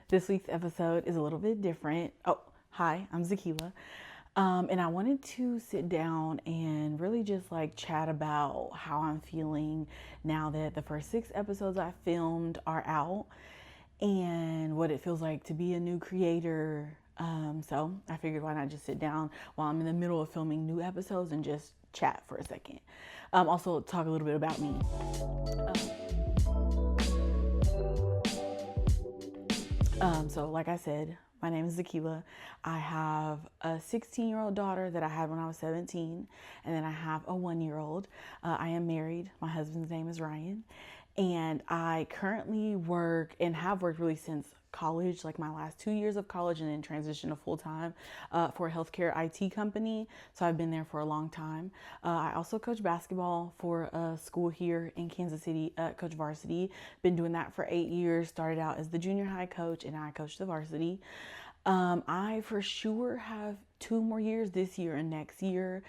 This week's episode is a little bit different. Oh, hi, I'm Zakila. And I wanted to sit down and really just like chat about how I'm feeling now that the first 6 episodes I filmed are out and what it feels like to be a new creator. So I figured why not just sit down while I'm in the middle of filming new episodes and just chat for a second. Also, talk a little bit about me. So like I said, my name is Zakila. I have a 16-year-old daughter that I had when I was 17, and then I have a 1-year-old. I am married. My husband's name is Ryan, and I currently work and have worked really since college, like my last 2 years of college, and then transitioned to full time for a healthcare IT company. So I've been there for a long time. I also coach basketball for a school here in Kansas City, coach varsity. Been doing that for 8 years. Started out as the junior high coach, and now I coach the varsity. I for sure have 2 more years this year and next year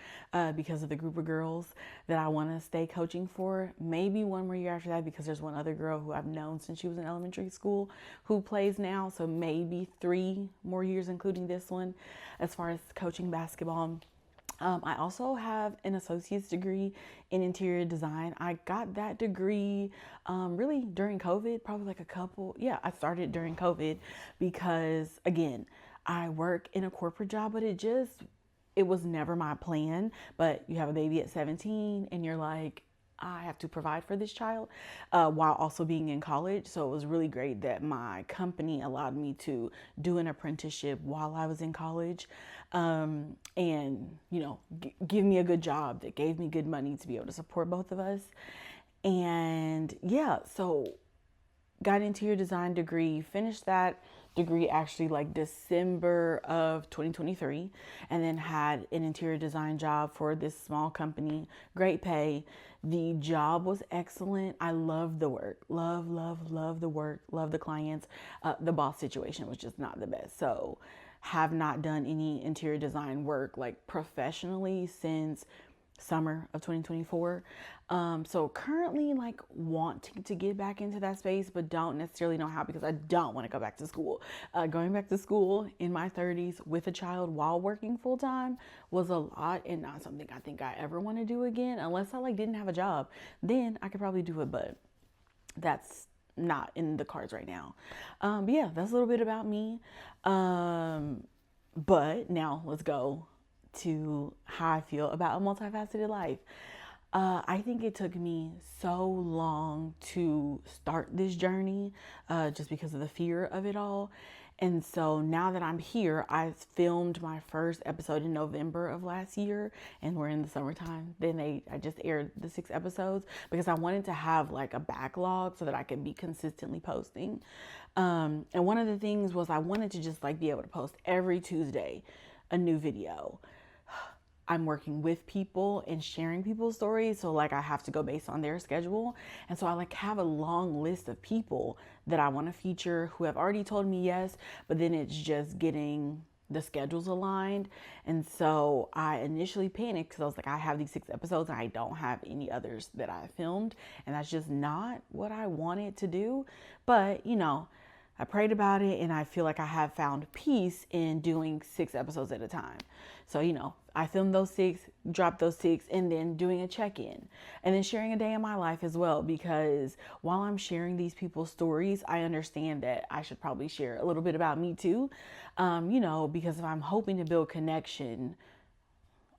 because of the group of girls that I want to stay coaching for. Maybe 1 more year after that because there's one other girl who I've known since she was in elementary school who plays now. So maybe 3 more years, including this one, as far as coaching basketball. I also have an associate's degree in interior design. I got that degree really during COVID, probably like I started during COVID because, again, I work in a corporate job, but it was never my plan. But you have a baby at 17 and you're like, I have to provide for this child while also being in college. So it was really great that my company allowed me to do an apprenticeship while I was in college and, give me a good job that gave me good money to be able to support both of us. And yeah, so got an interior design degree, finished that degree actually like December of 2023, and then had an interior design job for this small company, great pay. The job was excellent. I loved the work, love the work, love the clients. The boss situation was just not the best. So have not done any interior design work like professionally since summer of 2024. So currently like wanting to get back into that space, but don't necessarily know how because I don't want to go back to school. Going back to school in my 30s with a child while working full time was a lot and not something I think I ever want to do again unless I like didn't have a job. Then I could probably do it, but that's not in the cards right now. But yeah, that's a little bit about me. But now let's go to how I feel about a multifaceted life. I think it took me so long to start this journey just because of the fear of it all. And so now that I'm here, I filmed my first episode in November of last year, and we're in the summertime. I just aired the 6 episodes because I wanted to have like a backlog so that I could be consistently posting. And one of the things was I wanted to just like be able to post every Tuesday a new video. I'm working with people and sharing people's stories. So like I have to go based on their schedule. And so I like have a long list of people that I want to feature who have already told me yes, but then it's just getting the schedules aligned. And so I initially panicked because I was like, I have these 6 episodes and I don't have any others that I filmed. And that's just not what I wanted to do. But I prayed about it and I feel like I have found peace in doing 6 episodes at a time. So, I filmed those 6, dropped those 6, and then doing a check-in and then sharing a day in my life as well. Because while I'm sharing these people's stories, I understand that I should probably share a little bit about me too. Because if I'm hoping to build connection,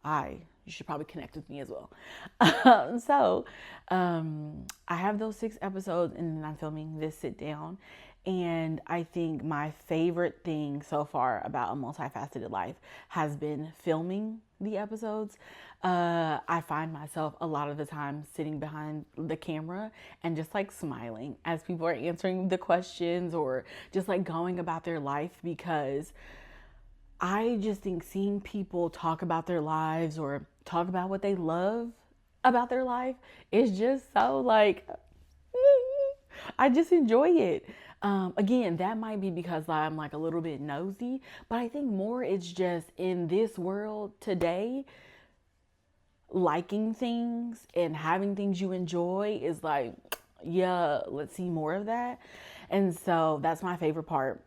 you should probably connect with me as well. I have those 6 episodes and then I'm filming this sit down. And I think my favorite thing so far about a multifaceted life has been filming the episodes. I find myself a lot of the time sitting behind the camera and just like smiling as people are answering the questions or just like going about their life because I just think seeing people talk about their lives or talk about what they love about their life is just so like, I just enjoy it. Again, that might be because I'm like a little bit nosy, but I think more it's just in this world today, liking things and having things you enjoy is like, yeah, let's see more of that. And so that's my favorite part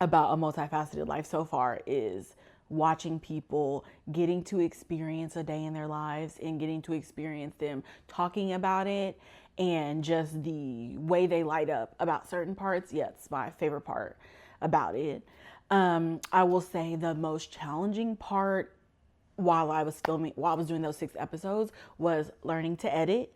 about a multifaceted life so far is watching people getting to experience a day in their lives and getting to experience them talking about it and just the way they light up about certain parts. Yeah, it's my favorite part about it. I will say the most challenging part while I was filming, while I was doing those 6 episodes, was learning to edit.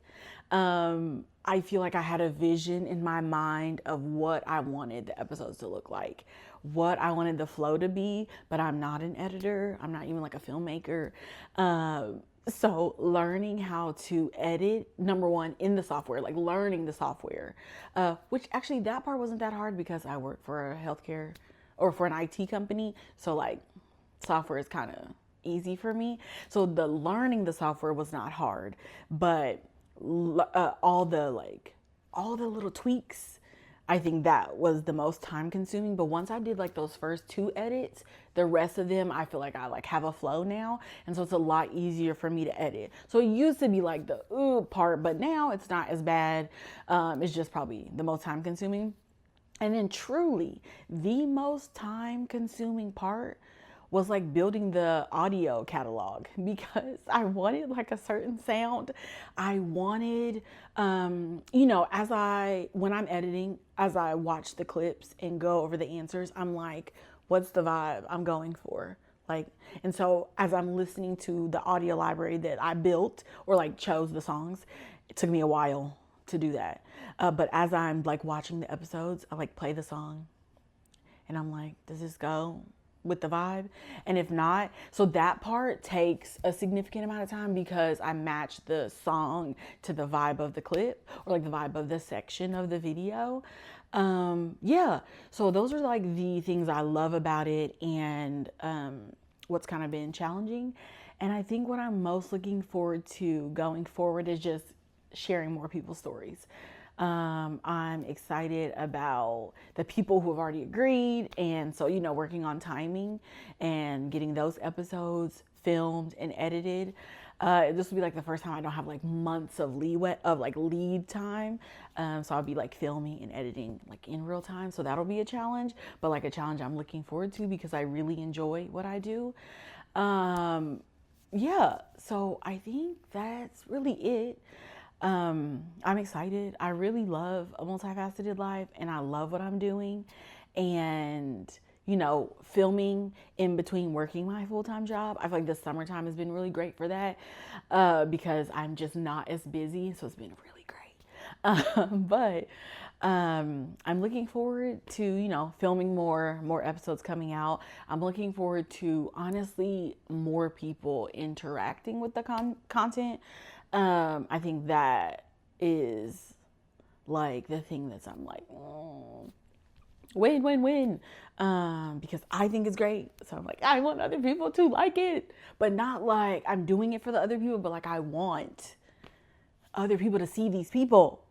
I feel like I had a vision in my mind of what I wanted the episodes to look like, what I wanted the flow to be, but I'm not an editor. I'm not even like a filmmaker. So learning how to edit, number one, in the software, like learning the software, which actually that part wasn't that hard because I work for a healthcare or for an IT company. So like software is kind of easy for me. So the learning the software was not hard, but all the little tweaks, I think that was the most time consuming. But once I did like those first 2 edits, the rest of them, I feel like I like have a flow now. And so it's a lot easier for me to edit. So it used to be like the ooh part, but now it's not as bad. It's just probably the most time consuming. And then truly the most time consuming part was like building the audio catalog because I wanted like a certain sound. I wanted, when I'm editing, as I watch the clips and go over the answers, I'm like, what's the vibe I'm going for? Like, and so as I'm listening to the audio library that I built or like chose the songs, it took me a while to do that. But as I'm like watching the episodes, I like play the song and I'm like, does this go with the vibe? And if not, so that part takes a significant amount of time because I match the song to the vibe of the clip or like the vibe of the section of the video. Yeah, so those are like the things I love about it and what's kind of been challenging. And I think what I'm most looking forward to going forward is just sharing more people's stories. I'm excited about the people who have already agreed. And so, working on timing and getting those episodes filmed and edited. This will be like the first time I don't have like months of lead time. So I'll be like filming and editing like in real time. So that'll be a challenge, but like a challenge I'm looking forward to because I really enjoy what I do. Yeah, so I think that's really it. I'm excited. I really love a multifaceted life and I love what I'm doing. And, filming in between working my full-time job, I feel like the summertime has been really great for that because I'm just not as busy. So it's been really great. But I'm looking forward to, filming more episodes coming out. I'm looking forward to, honestly, more people interacting with the content. I think that is like the thing that's I'm like, win. Because I think it's great. So I'm like, I want other people to like it, but not like I'm doing it for the other people, but like I want other people to see these people,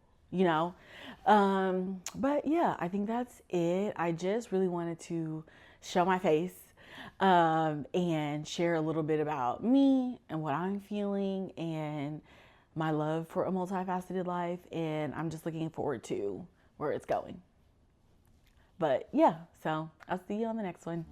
But yeah, I think that's it. I just really wanted to show my face and share a little bit about me and what I'm feeling and my love for a multifaceted life. And I'm just looking forward to where it's going. But yeah, so I'll see you on the next one.